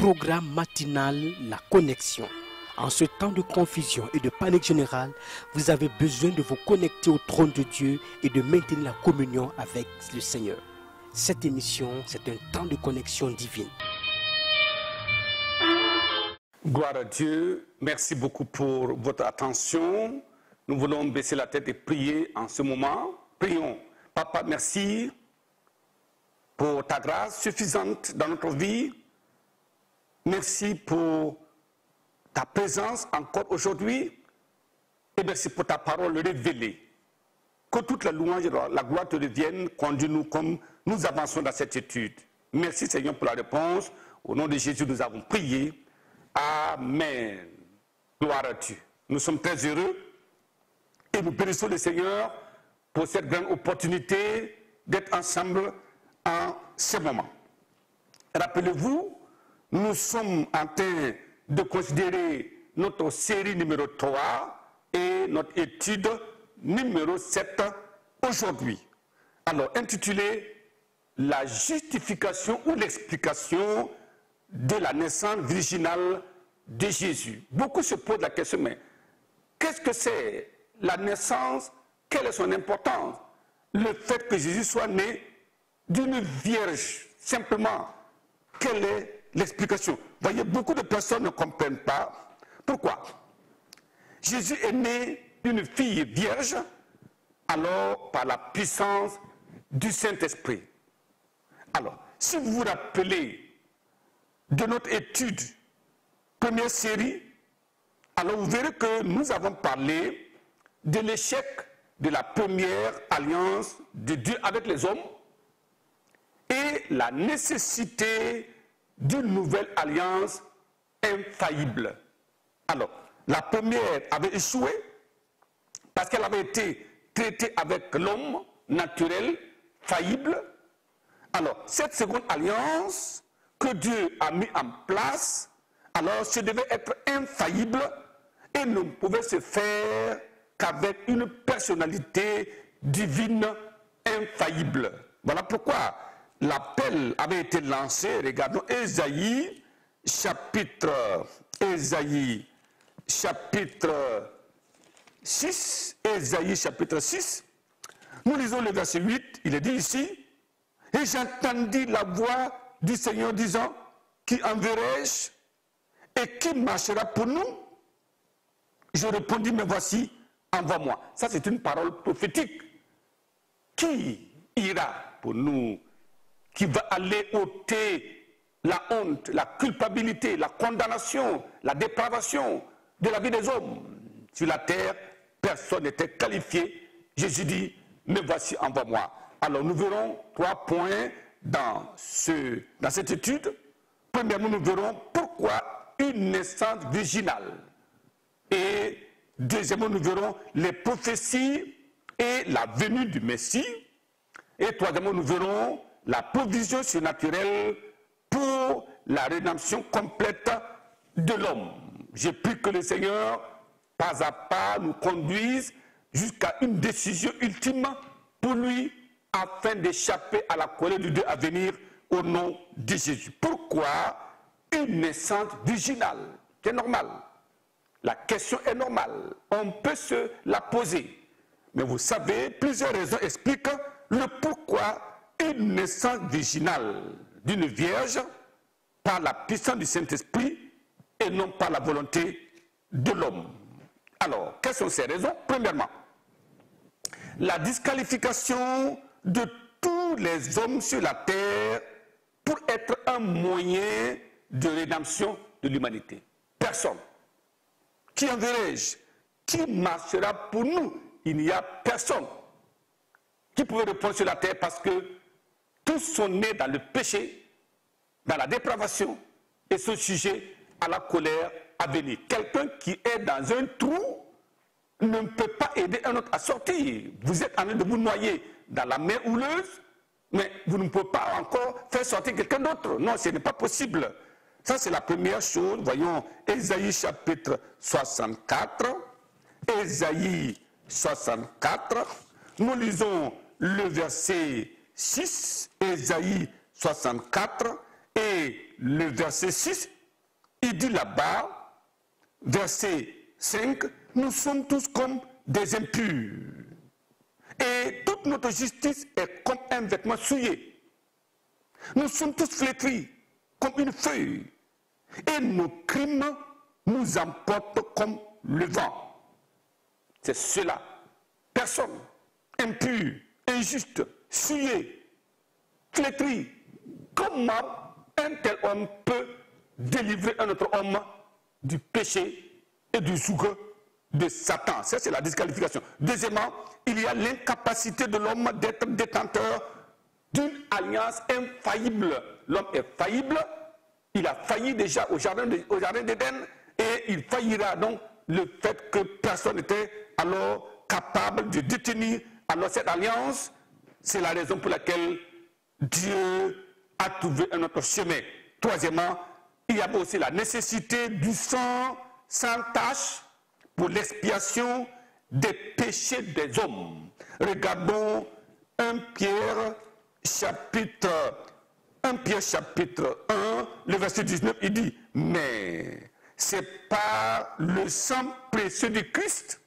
programme matinal La Connexion. En ce temps de confusion et de panique générale, vous avez besoin de vous connecter au trône de Dieu et de maintenir la communion avec le Seigneur. Cette émission, c'est un temps de connexion divine. Gloire à Dieu, merci beaucoup pour votre attention. Nous voulons baisser la tête et prier en ce moment. Prions. Papa, merci pour ta grâce suffisante dans notre vie. Merci pour ta présence encore aujourd'hui. Et merci pour ta parole révélée. Que toute la louange et la gloire te reviennent. Conduis-nous comme nous avançons dans cette étude. Merci Seigneur pour la réponse. Au nom de Jésus, nous avons prié. Amen. Gloire à Dieu. Nous sommes très heureux et nous bénissons le Seigneur pour cette grande opportunité d'être ensemble en ce moment. Rappelez-vous, nous sommes en train de considérer notre série numéro 3 et notre étude numéro 7 aujourd'hui. Alors, intitulée « La justification ou l'explication de la naissance virginale de Jésus ». Beaucoup se posent la question, mais qu'est-ce que c'est la naissance? Quelle est son importance? Le fait que Jésus soit né d'une vierge, simplement, quelle est l'explication? Vous voyez, beaucoup de personnes ne comprennent pas. Pourquoi? Jésus est né d'une fille vierge, alors par la puissance du Saint-Esprit. Alors, si vous vous rappelez de notre étude, première série, alors vous verrez que nous avons parlé de l'échec de la première alliance de Dieu avec les hommes et la nécessité d'une nouvelle alliance infaillible. Alors, la première avait échoué parce qu'elle avait été traitée avec l'homme naturel, faillible. Alors, cette seconde alliance que Dieu a mis en place, alors, ce devait être infaillible et ne pouvait se faire qu'avec une personnalité divine infaillible. Voilà pourquoi l'appel avait été lancé. Regardons Ésaïe, chapitre 6. Ésaïe, chapitre 6. Nous lisons le verset 8. Il est dit ici, « Et j'entendis la voix du Seigneur disant, qui enverrai-je et qui marchera pour nous? Je répondis, mais voici, envoie-moi. » Ça, c'est une parole prophétique. Qui ira pour nous? Qui va aller ôter la honte, la culpabilité, la condamnation, la dépravation de la vie des hommes? Sur la terre, personne n'était qualifié. Jésus dit, mais voici, envoie-moi. Alors, nous verrons 3 points dans cette étude. Premièrement, nous verrons pourquoi une naissance virginale. Et deuxièmement, nous verrons les prophéties et la venue du Messie. Et troisièmement, nous verrons la provision surnaturelle pour la rédemption complète de l'homme. J'ai pris que le Seigneur, pas à pas, nous conduise jusqu'à une décision ultime pour lui, afin d'échapper à la colère de Dieu à venir au nom de Jésus. Pourquoi une naissance virginale? C'est normal. La question est normale. On peut se la poser. Mais vous savez, plusieurs raisons expliquent le pourquoi une naissance virginale d'une vierge par la puissance du Saint-Esprit et non par la volonté de l'homme. Alors, quelles sont ces raisons? Premièrement, la disqualification de tous les hommes sur la terre pour être un moyen de rédemption de l'humanité. Personne. Qui enverrai-je? Qui marchera pour nous? Il n'y a personne qui pouvait répondre sur la terre parce que tous sont nés dans le péché, dans la dépravation et sont sujets à la colère à venir. Quelqu'un qui est dans un trou ne peut pas aider un autre à sortir. Vous êtes en train de vous noyer dans la mer houleuse, mais vous ne pouvez pas encore faire sortir quelqu'un d'autre. Non, ce n'est pas possible. Ça, c'est la première chose. Voyons, Ésaïe chapitre 64. Ésaïe 64. Nous lisons le verset 6, Ésaïe 64, et le verset 6 il dit là-bas, verset 5, nous sommes tous comme des impurs. Et toute notre justice est comme un vêtement souillé. Nous sommes tous flétris comme une feuille. Et nos crimes nous emportent comme le vent. C'est cela. Personne impur, injuste, souillé, flétri. Comment un tel homme peut délivrer un autre homme du péché et du joug de Satan? Ça, c'est la disqualification. Deuxièmement, il y a l'incapacité de l'homme d'être détenteur d'une alliance infaillible. L'homme est faillible. Il a failli déjà au jardin d'Éden et il faillira donc le fait que personne n'était alors capable de détenir alors cette alliance. C'est la raison pour laquelle Dieu a trouvé un autre chemin. Troisièmement, il y avait aussi la nécessité du sang sans tache pour l'expiation des péchés des hommes. Regardons 1 Pierre chapitre 1, le verset 19, il dit, mais c'est par le sang précieux de Christ,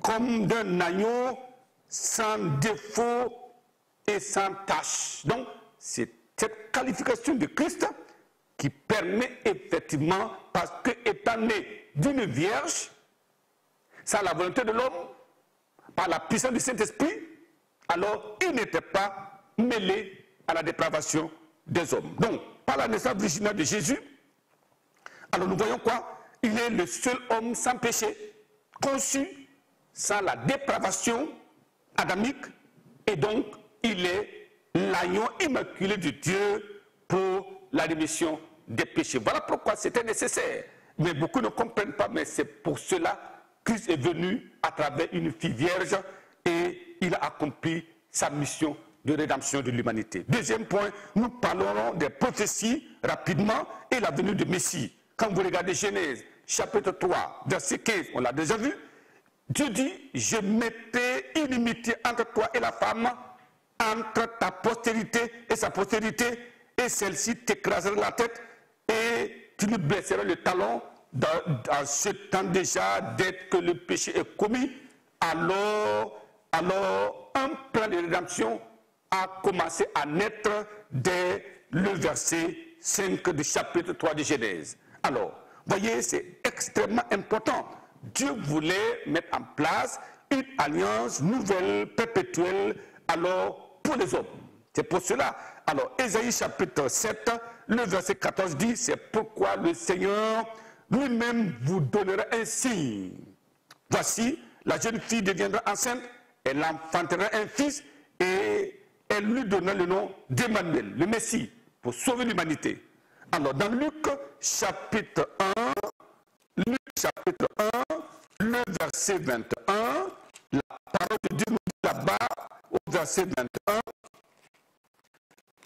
comme d'un agneau sans défaut et sans tache. Donc, c'est cette qualification de Christ qui permet effectivement, parce que étant né d'une vierge, sans la volonté de l'homme, par la puissance du Saint-Esprit, alors il n'était pas mêlé à la dépravation des hommes. Donc, par la naissance virginale de Jésus, alors nous voyons quoi? Il est le seul homme sans péché, conçu sans la dépravation adamique, et donc il est l'agneau immaculé de Dieu pour la rémission des péchés. Voilà pourquoi c'était nécessaire. Mais beaucoup ne comprennent pas, mais c'est pour cela que Christ est venu à travers une fille vierge et il a accompli sa mission de rédemption de l'humanité. Deuxième point, nous parlerons des prophéties rapidement et la venue du Messie. Quand vous regardez Genèse, chapitre 3, verset 15, on l'a déjà vu, Dieu dit, je mettrai inimitié entre toi et la femme, entre ta postérité et sa postérité, et celle-ci t'écrasera la tête, et tu lui blesseras le talon. Dans ce temps déjà, dès que le péché est commis, alors un plan de rédemption a commencé à naître dès le verset 5 du chapitre 3 de Genèse. Alors, voyez, c'est extrêmement important. Dieu voulait mettre en place une alliance nouvelle, perpétuelle, alors pour les hommes. C'est pour cela. Alors, Ésaïe chapitre 7, le verset 14 dit, c'est pourquoi le Seigneur lui-même vous donnera un signe. Voici, la jeune fille deviendra enceinte, elle enfantera un fils et elle lui donnera le nom d'Emmanuel, le Messie, pour sauver l'humanité. Alors, dans Luc chapitre 1, le verset 21, la parole de Dieu nous dit là-bas, au verset 21,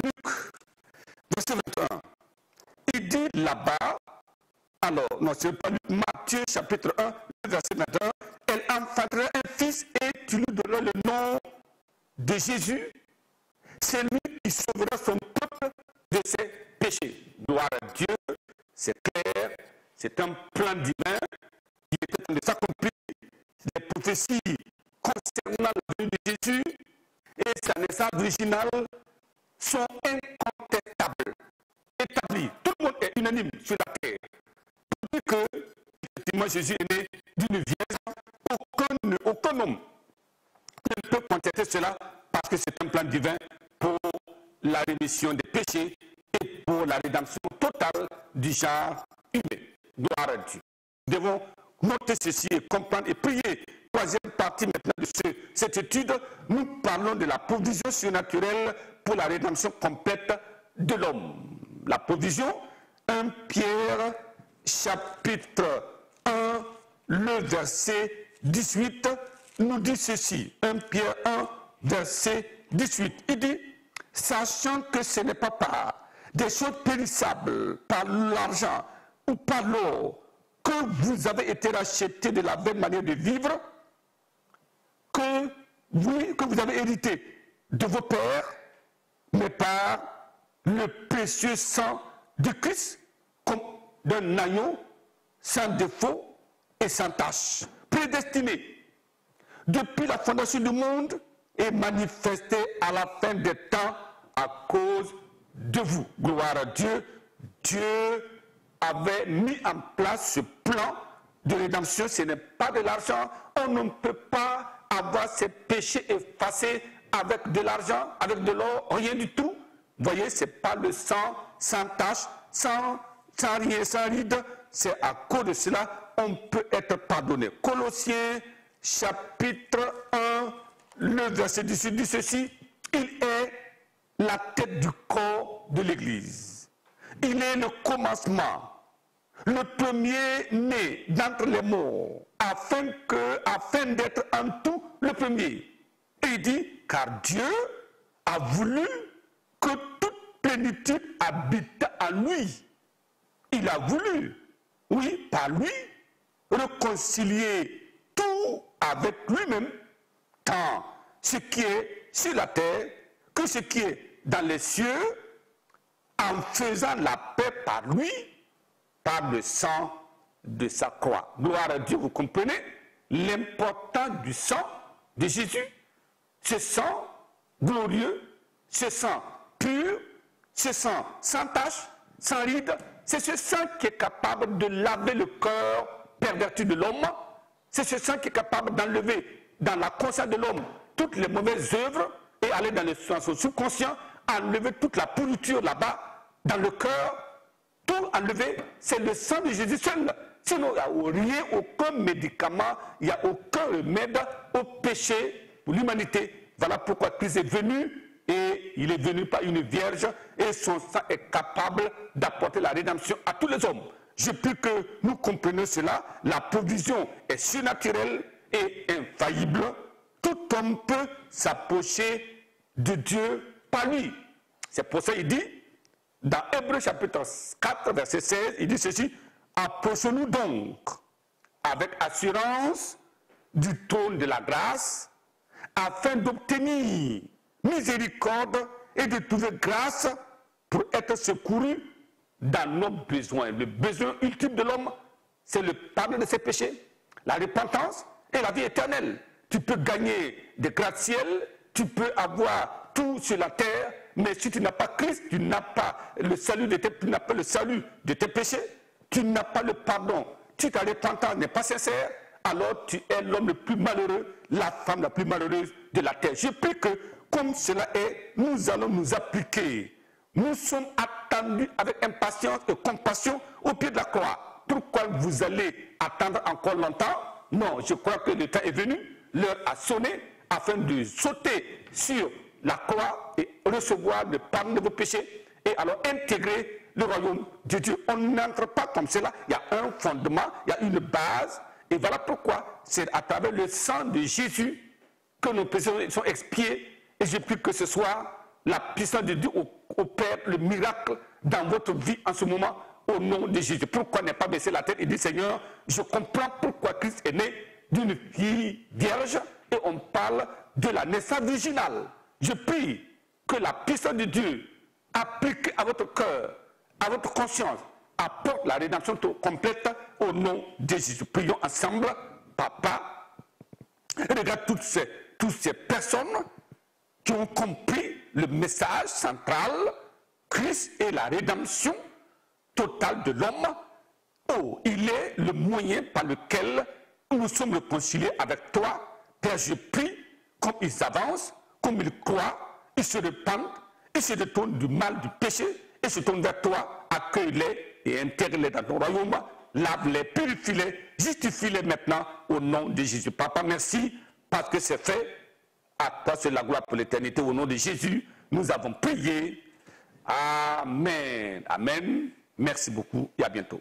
Luc, verset 21, il dit là-bas, alors, non, c'est pas Luc, Matthieu chapitre 1, le verset 21, elle enfantera un fils et tu lui donneras le nom de Jésus. C'est lui qui sauvera son peuple de ses péchés. Gloire à Dieu, c'est clair, c'est un plan divin qui était en train de s'accomplir. Les prophéties concernant la venue de Jésus et sa naissance originale sont incontestables, établies. Tout le monde est unanime sur la terre. Pour dire que, effectivement, Jésus est né d'une vierge, aucun homme ne peut contester cela parce que c'est un plan divin pour la rémission des péchés et pour la rédemption totale du genre humain. Gloire à Dieu. Nous devons noter ceci et comprendre et prier. Troisième partie maintenant de cette étude, nous parlons de la provision surnaturelle pour la rédemption complète de l'homme. La provision, 1 Pierre chapitre 1, le verset 18, nous dit ceci. 1 Pierre 1, verset 18. Il dit, sachant que ce n'est pas par des choses périssables, par l'argent ou par l'or, que vous avez été rachetés de la bonne manière de vivre, que vous avez hérité de vos pères, mais par le précieux sang de Christ, comme d'un agneau sans défaut et sans tache, prédestiné depuis la fondation du monde et manifesté à la fin des temps à cause de vous. Gloire à Dieu. Dieu avait mis en place ce plan de rédemption. Ce n'est pas de l'argent. On ne peut pas avoir ses péchés effacés avec de l'argent, avec de l'or, rien du tout. Vous voyez, ce n'est pas le sang sans tache, sans rien, sans ride. C'est à cause de cela on peut être pardonné. Colossiens chapitre 1, le verset 18 dit ceci: il est la tête du corps de l'Église. Il est le commencement, le premier-né d'entre les morts, afin d'être en tout le premier. Et il dit, car Dieu a voulu que toute plénitude habite en lui. Il a voulu, oui, par lui, réconcilier tout avec lui-même, tant ce qui est sur la terre que ce qui est dans les cieux, en faisant la paix par lui, par le sang de sa croix. Gloire à Dieu, vous comprenez l'importance du sang de Jésus. Ce sang glorieux, ce sang pur, ce sang sans tache, sans ride, c'est ce sang qui est capable de laver le cœur perverti de l'homme. C'est ce sang qui est capable d'enlever dans la conscience de l'homme toutes les mauvaises œuvres et aller dans le sens subconscient, enlever toute la pourriture là-bas, dans le cœur, tout enlever. C'est le sang de Jésus seul. Sinon, il n'y a rien, aucun médicament, il n'y a aucun remède au péché pour l'humanité. Voilà pourquoi Christ est venu, et il est venu par une vierge, et son sang est capable d'apporter la rédemption à tous les hommes. Je prie que nous comprenions cela. La provision est surnaturelle et infaillible. Tout homme peut s'approcher de Dieu par lui. C'est pour ça qu'il dit, dans Hébreux chapitre 4, verset 16, il dit ceci: approchons-nous donc avec assurance du trône de la grâce, afin d'obtenir miséricorde et de trouver grâce pour être secouru dans nos besoins. Le besoin ultime de l'homme, c'est le pardon de ses péchés, la repentance et la vie éternelle. Tu peux gagner des gratte-ciel, tu peux avoir tout sur la terre, mais si tu n'as pas Christ, tu n'as pas le salut de tes péchés, tu n'as pas le pardon. Si ta repentance n'est pas sincère, alors tu es l'homme le plus malheureux, la femme la plus malheureuse de la terre. Je prie que, comme cela est, nous allons nous appliquer. Nous sommes attendus avec impatience et compassion au pied de la croix. Pourquoi vous allez attendre encore longtemps? Non, je crois que le temps est venu, l'heure a sonné, afin de sauter sur la croix et recevoir le pardon de vos péchés, et alors intégrer le royaume de Dieu. On n'entre pas comme cela, il y a un fondement, il y a une base, et voilà pourquoi c'est à travers le sang de Jésus que nos péchés sont expiés. Et je prie que ce soit la puissance de Dieu opère le miracle dans votre vie en ce moment, au nom de Jésus. Pourquoi ne pas baisser la tête et dire, Seigneur, je comprends pourquoi Christ est né d'une fille vierge, et on parle de la naissance virginale. Je prie que la puissance de Dieu appliquée à votre cœur, à votre conscience, apporte la rédemption complète au nom de Jésus. Prions ensemble. Papa, regarde toutes ces personnes qui ont compris le message central, Christ est la rédemption totale de l'homme. Oh, il est le moyen par lequel nous sommes réconciliés avec toi. Père, je prie, comme ils avancent, comme ils croient, ils se repentent, ils se détournent du mal, du péché, et se tournent vers toi, accueille-les et intègre-les dans ton royaume, lave-les, purifie-les, justifie-les maintenant au nom de Jésus. Papa, merci parce que c'est fait. À toi, c'est la gloire pour l'éternité. Au nom de Jésus, nous avons prié. Amen. Amen. Merci beaucoup et à bientôt.